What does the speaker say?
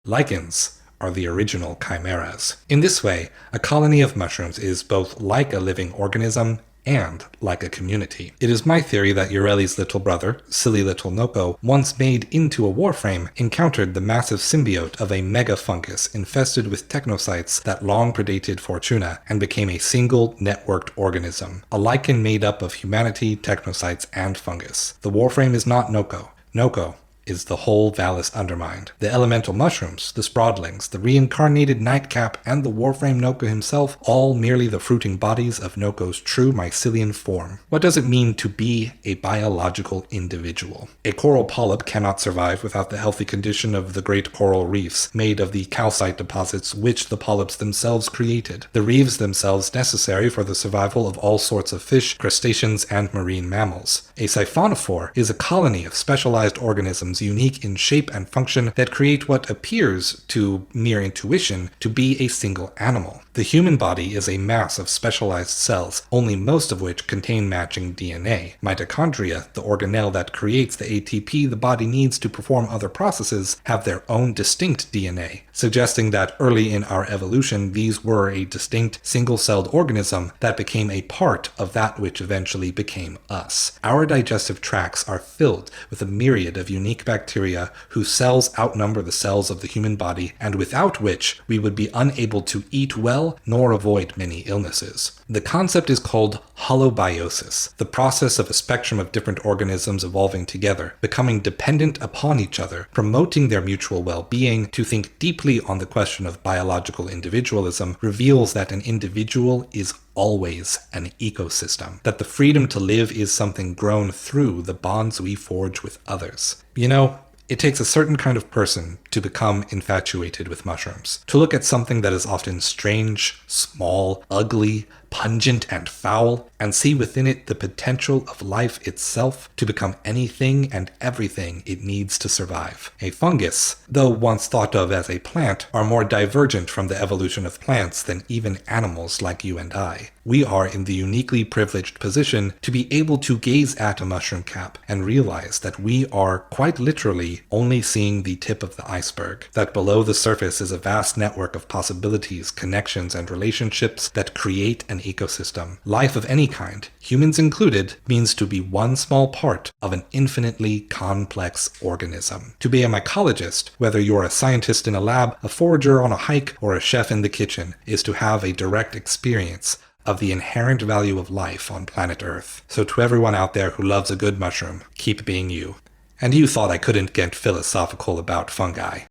Lichens are the original chimeras. In this way, a colony of mushrooms is both like a living organism and like a community. It is my theory that Ureli's little brother, silly little Nokko, once made into a Warframe, encountered the massive symbiote of a mega fungus infested with technocytes that long predated Fortuna and became a single networked organism, a lichen made up of humanity, technocytes, and fungus. The Warframe is not Nokko. Nokko is the whole Valis undermined. The elemental mushrooms, the sprawlings, the reincarnated nightcap, and the Warframe Nokko himself, all merely the fruiting bodies of Nokko's true mycelian form. What does it mean to be a biological individual? A coral polyp cannot survive without the healthy condition of the great coral reefs, made of the calcite deposits which the polyps themselves created. The reefs themselves necessary for the survival of all sorts of fish, crustaceans, and marine mammals. A siphonophore is a colony of specialized organisms unique in shape and function that create what appears to mere intuition to be a single animal. The human body is a mass of specialized cells, only most of which contain matching DNA. Mitochondria, the organelle that creates the ATP the body needs to perform other processes, have their own distinct DNA, suggesting that early in our evolution these were a distinct single-celled organism that became a part of that which eventually became us. Our digestive tracts are filled with a myriad of unique bacteria whose cells outnumber the cells of the human body, and without which we would be unable to eat well nor avoid many illnesses. The concept is called holobiosis, the process of a spectrum of different organisms evolving together, becoming dependent upon each other, promoting their mutual well-being. To think deeply on the question of biological individualism reveals that an individual is always an ecosystem, that the freedom to live is something grown through the bonds we forge with others. You know, it takes a certain kind of person to become infatuated with mushrooms, to look at something that is often strange, small, ugly, pungent, and foul, and see within it the potential of life itself to become anything and everything it needs to survive. A fungus, though once thought of as a plant, are more divergent from the evolution of plants than even animals like you and I. We are in the uniquely privileged position to be able to gaze at a mushroom cap and realize that we are quite literally only seeing the tip of the iceberg, that below the surface is a vast network of possibilities, connections, and relationships that create an ecosystem. Life of any kind, humans included, means to be one small part of an infinitely complex organism. To be a mycologist, whether you're a scientist in a lab, a forager on a hike, or a chef in the kitchen, is to have a direct experience of the inherent value of life on planet Earth. So to everyone out there who loves a good mushroom, keep being you. And you thought I couldn't get philosophical about fungi.